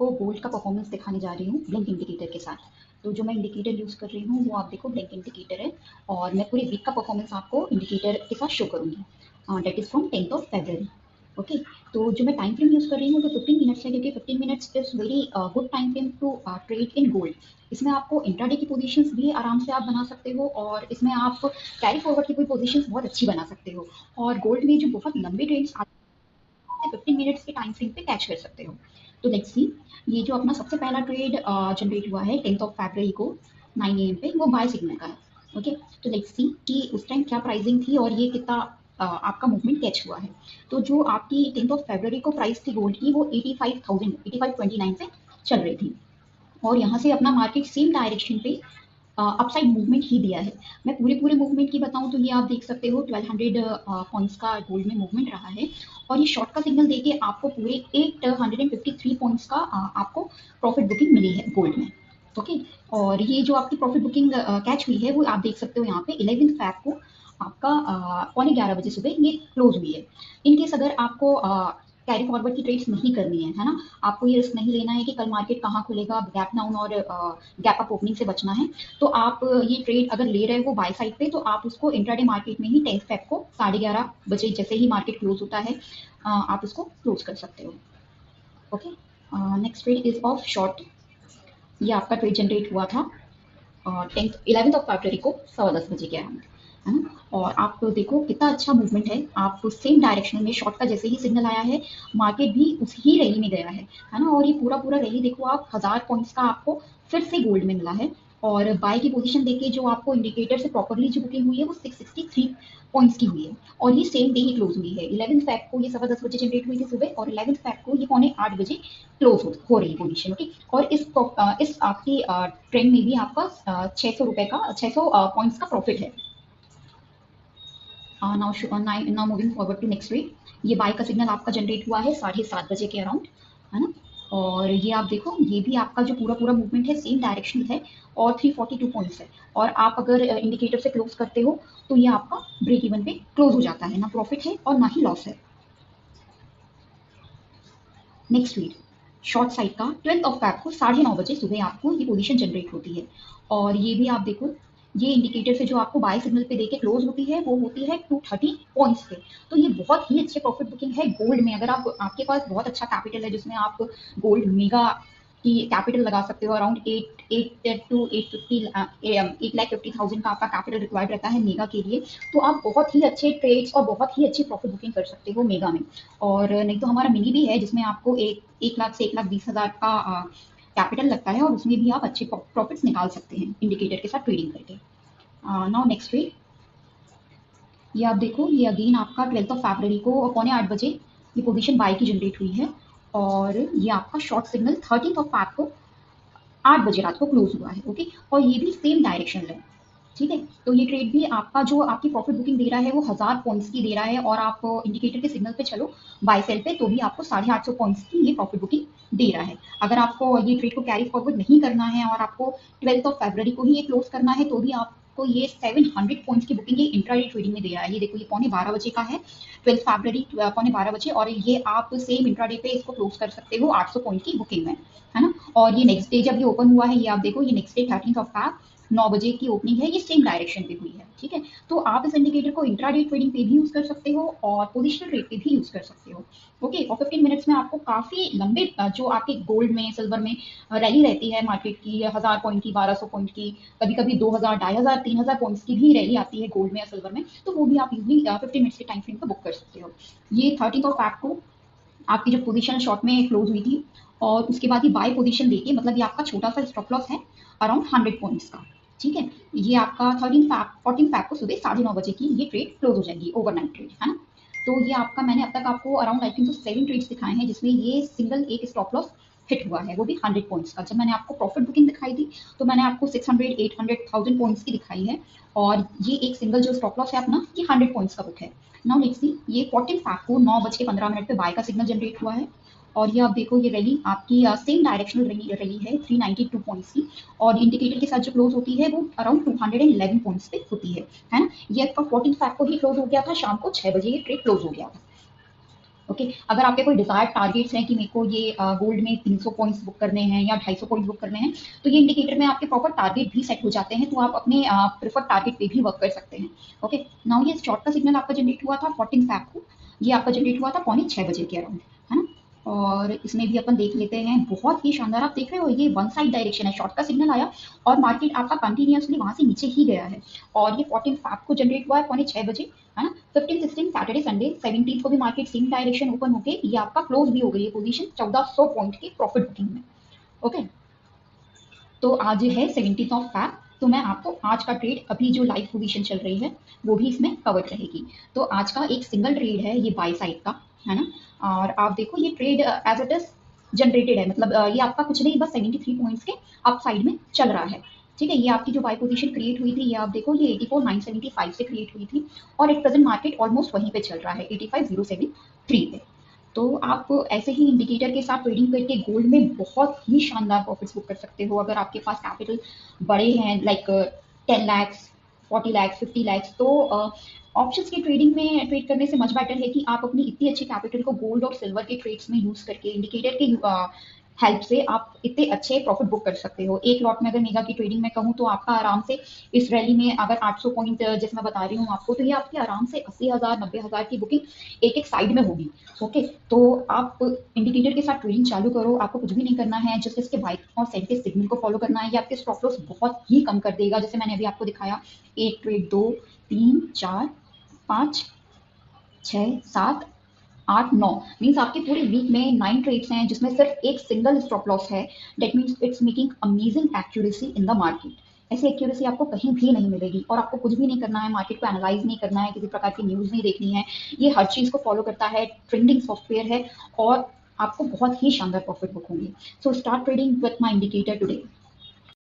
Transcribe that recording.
आपको गोल्ड का परफॉर्मेंस दिखाने जा रही हूँ ब्लिंक इंडिकेटर के साथ। तो जो मैं इंडिकेटर यूज़ कर रही हूँ वो आप देखो ब्लिंक इंडिकेटर है और मैं पूरे वीक का परफॉर्मेंस आपको इंडिकेटर के साथ शो करूँगी। That is from 10th of February। Okay, तो जो मैं टाइम फ्रेम यूज़ कर रही हूँ वो 15 मिनट्स है, क्योंकि 15 minutes is very good time frame to trade in gold. इसमें आपको इंट्राडे की पोजीशंस भी आराम से आप बना सकते हो और इसमें आप कैरी फॉरवर्ड की कोई पोजीशंस बहुत अच्छी बना सकते हो। और गोल्ड में जो बहुत लंबे ट्रेड्स 15 मिनट्स के टाइम फ्रेम पे कैच कर सकते हो। तो लेट्स सी, ये जो अपना सबसे पहला ट्रेड जनरेट हुआ है 10th ऑफ February को 9 AM पे, वो बाय सिग्नल का है। ओके, तो लेट्स सी कि उस टाइम क्या प्राइसिंग थी और ये कितना आपका मूवमेंट कैच हुआ है। तो जो आपकी 10th ऑफ February को प्राइस थी गोल्ड की, वो 85,000 8529 पे चल रही थी और यहाँ से अपना मार्केट सेम डायरेक्शन पे अपसाइड मूवमेंट ही दिया है। मैं पूरे पूरे मूवमेंट की बताऊं तो ये आप देख सकते हो 1200 पॉइंट्स का गोल्ड में मूवमेंट रहा है और ये शॉर्ट का सिग्नल देके आपको पूरे 853 पॉइंट्स का आपको प्रॉफिट बुकिंग मिली है गोल्ड में। ओके, और ये जो आपकी प्रॉफिट बुकिंग कैच हुई है वो आप देख सकते हो यहाँ पे 11th Feb को आपका 11:15 बजे सुबह ये क्लोज हुई है। इनकेस अगर आपको कैरी फॉरवर्ड की ट्रेड्स नहीं करनी है ना, आपको ये रिस्क नहीं लेना है कि कल मार्केट कहाँ खुलेगा, गैप डाउन और गैप अप ओपनिंग से बचना है, तो आप ये ट्रेड अगर ले रहे हो बाय साइड पे तो आप उसको इंट्राडे मार्केट में ही 10th Feb को 11:30 बजे जैसे ही मार्केट क्लोज होता है आप इसको क्लोज कर सकते हो। Okay, next trade is of short. ये आपका ट्रेड जनरेट हुआ था 11th ऑफ February को 10:15 के अराउंड, है ना। और आप देखो कितना अच्छा मूवमेंट है, आप सेम डायरेक्शन में शॉर्ट का जैसे ही सिग्नल आया है मार्केट भी उसी ही रैली में गया है ना। और ये पूरा पूरा रैली देखो आप 1000 पॉइंट्स का आपको फिर से गोल्ड में मिला है और बाय की पोजीशन देके जो आपको इंडिकेटर से प्रॉपरली जो बुकिंग हुई है वो 663 पॉइंट्स की हुई है और ये सेम डे ही क्लोज हुई है। 11th Feb को ये 10:15 जनरेट हुई थी सुबह और 11th Feb को ये 7:45 बजे क्लोज हो रही है पोजीशन। ओके, और इस आपकी ट्रेंड में भी आपका 600 रुपए का 600 पॉइंट्स का प्रॉफिट है। Now moving forward to next week, ये बाय का सिग्नल आपका जनरेट हुआ है 7:30 बजे के अराउंड, है ना। और ये आप देखो ये भी आपका जो पूरा पूरा मूवमेंट है सेम डायरेक्शन है और 342 पॉइंट्स है और आप अगर इंडिकेटर से क्लोज करते हो तो ये आपका ब्रेक इवन पे क्लोज हो जाता है, ना प्रॉफिट है और ना ही लॉस है। नेक्स्ट वीक शॉर्ट साइड का 12th ऑफ Feb को 9:30 बजे सुबह आपको ये पोजीशन जनरेट होती है और ये भी आप देखो ये इंडिकेटर से जो आपको बाय सिग्नल पे देके क्लोज होती है वो होती है 230 पॉइंट्स पे। तो ये बहुत ही अच्छे प्रॉफिट बुकिंग है गोल्ड में। अगर आप आपके पास बहुत अच्छा कैपिटल है जिसमें आप गोल्ड मेगा की कैपिटल लगा सकते हो, अराउंड 8 टू 850 8,50,000 का आपका कैपिटल रिक्वायर्ड रहता है मेगा के लिए, तो आप बहुत ही अच्छे ट्रेड्स और बहुत ही अच्छी प्रॉफिट बुकिंग कर सकते हो मेगा में। और नहीं तो हमारा मिनी भी है जिसमें आपको 1 लाख से 1,20,000 का कैपिटल लगता है और उसमें भी आप अच्छे प्रॉफिट्स निकाल सकते हैं इंडिकेटर के साथ ट्रेडिंग करके। नाउ नेक्स्ट ट्रेड, ये आप देखो ये अगेन आपका 12th ऑफ February को 7:45 बजे ये पोजीशन बाय की जनरेट हुई है और ये आपका short signal 13th of Feb को 8 बजे रात को क्लोज हुआ है। ओके, और ये भी सेम डायरेक्शन है, ठीक है। तो ये ट्रेड भी आपका जो आपकी प्रॉफिट बुकिंग दे रहा है वो 1000 पॉइंट्स की दे रहा है और आप इंडिकेटर के सिग्नल पे चलो बाय सेल पे तो भी आपको 850 पॉइंट्स की ये प्रॉफिट बुकिंग दे रहा है। अगर आपको ये ट्रेड को कैरी फॉरवर्ड नहीं करना है और आपको 12th ऑफ February को ही ये क्लोज करना है तो भी आपको ये 700 पॉइंट्स की बुकिंग ये इंट्राडे ट्रेडिंग में दे रहा है। ये देखो ये 11:15 बजे का है 12th February 11:15 बजे और ये आप सेम इंट्राडे पे इसको क्लोज कर सकते हो 800 पॉइंट की बुकिंग में, है ना। और ये नेक्स्ट डे जब ये ओपन हुआ है ये आप देखो ये next day 13th of Feb 9 बजे की ओपनिंग है, ये सेम डायरेक्शन पे हुई है, ठीक है। तो आप इस इंडिकेटर को इंट्राडे ट्रेडिंग पे भी यूज कर सकते हो और पोजिशनल ट्रेड पे भी यूज कर सकते हो। ओके, और 15 मिनट्स में आपको काफी लंबे जो आपके गोल्ड में सिल्वर में रैली रहती है मार्केट की 1000 पॉइंट की 1200 पॉइंट की, कभी कभी 2000 2500 3000 पॉइंट्स की भी रैली आती है गोल्ड में या सिल्वर में, तो वो भी आप इजिली 15 मिनट्स के टाइम फ्रेम पर बुक कर सकते हो। ये 13th ऑफ Feb को आपकी जो पोजीशन शॉर्ट में क्लोज हुई थी और उसके बाद ये बाय पोजीशन देके मतलब ये आपका छोटा सा स्टॉप लॉस है अराउंड 100 पॉइंट्स का, ठीक है। ये आपका 14th Feb को सुबह 9:30 बजे की ये ट्रेड क्लोज हो जाएगी, ओवरनाइट ट्रेड, है ना। तो ये आपका मैंने अब तक आपको अराउंड आई थिंक 7 ट्रेड्स दिखाए हैं जिसमें ये सिंगल एक स्टॉप लॉस हिट हुआ है, वो भी 100 पॉइंट्स का। जब मैंने आपको प्रॉफिट बुकिंग दिखाई थी तो मैंने आपको 600 800 1000 पॉइंट्स की दिखाई है और ये एक सिंगल जो स्टॉप लॉस है अपना ये 100 पॉइंट्स का बुक है। नाउ लेट्स सी, ये 14th Feb को 9:15 पे बाय का सिग्नल जनरेट हुआ है और ये आप देखो ये रैली आपकी सेम डायरेक्शनल रैली है 392 पॉइंट्स की और इंडिकेटर के साथ जो क्लोज होती है वो अराउंड 211 पॉइंट्स पे होती है ना। ये आपका 14th Feb को ही क्लोज हो गया था, शाम को 6 बजे ये ट्रेड क्लोज हो गया था। ओके, अगर आपके कोई डिजायर्ड टारगेट्स हैं कि मेरे को ये गोल्ड में 300 पॉइंट्स बुक करने हैं या 250 पॉइंट्स बुक करने हैं, तो ये इंडिकेटर में आपके प्रॉपर टारगेट भी सेट हो जाते हैं, तो आप अपने प्रेफर्ड टारगेट पे भी वर्क कर सकते हैं। ओके, नाउ ये शॉर्ट का सिग्नल आपका जनरेट हुआ था 14 फैब को, ये आपका जनरेट हुआ था 5:45 बजे के अराउंड, है ना। और इसमें भी अपन देख लेते हैं, बहुत ही शानदार, आप देख रहे हो ये वन साइड डायरेक्शन है, शॉर्ट का सिग्नल आया और मार्केट आपका कंटिन्यूअसली वहां से नीचे ही गया है, और ये 14 फैब को जनरेट हुआ है 5:45 बजे, है ना। 15 16 सैटरडे संडे 17 को भी मार्केट सेम डायरेक्शन ओपन होके ये आपका क्लोज भी हो गई है पोजीशन 1400 पॉइंट की प्रॉफिट बुकिंग में। ओके, तो आज है 17 फैब, तो मैं आपको आज का ट्रेड, अभी जो लाइव पोजीशन चल रही है वो भी इसमें कवर रहेगी। तो आज का एक सिंगल ट्रेड है ये बाय साइड का, है ना। और आप देखो ये trade as it is generated है, मतलब ये आपका कुछ नहीं, बस 73 पॉइंट्स के अप साइड में चल रहा है। ठीक है, ये आपकी जो बाय पोजीशन क्रिएट हुई थी, ये आप देखो ये 84,975 से क्रिएट हुई थी, और एट प्रेजेंट मार्केट ऑलमोस्ट वहीं पे चल रहा है 85,073 पे। तो आप ऐसे ही इंडिकेटर के साथ ट्रेडिंग करके गोल्ड में बहुत ही शानदार प्रॉफिट्स बुक कर सकते हो। अगर आपके पास कैपिटल बड़े हैं, लाइक 10 lakhs, 40 lakhs, 50 lakhs, तो ऑप्शंस की ट्रेडिंग में ट्रेड करने से मच बेटर है कि आप अपनी इतनी अच्छी कैपिटल को गोल्ड और सिल्वर के ट्रेड्स में यूज करके इंडिकेटर के हेल्प से आप इतने अच्छे प्रॉफिट बुक कर सकते हो। एक लॉट में अगर मेगा की ट्रेडिंग में कहूँ तो आपका आराम से इस रैली में अगर 800 पॉइंट जैसे मैं बता रही हूँ आपको, तो ये आपकी आराम से 80,000 90,000 की बुकिंग एक एक साइड में होगी। ओके, तो आप इंडिकेटर के साथ ट्रेडिंग चालू करो, आपको कुछ भी नहीं करना है, जस्ट इसके बाइक और सेल के सिग्नल को फॉलो करना है, ये आपके स्टॉप लॉस बहुत ही कम कर देगा। जैसे मैंने अभी आपको दिखाया, एक ट्रेड, 2 3 4 5 6 7 8 9, मीन्स आपके पूरे वीक में 9 ट्रेड्स हैं जिसमें सिर्फ एक सिंगल स्टॉप लॉस है। That means it's making amazing accuracy in the market. ऐसी एक्यूरेसी आपको कहीं भी नहीं मिलेगी, और आपको कुछ भी नहीं करना है, मार्केट को एनालाइज नहीं करना है, किसी प्रकार की न्यूज नहीं देखनी है, ये हर चीज को फॉलो करता है, ट्रेंडिंग सॉफ्टवेयर है, और आपको बहुत ही शानदार प्रॉफिट बुक होंगे। So start trading with my indicator today.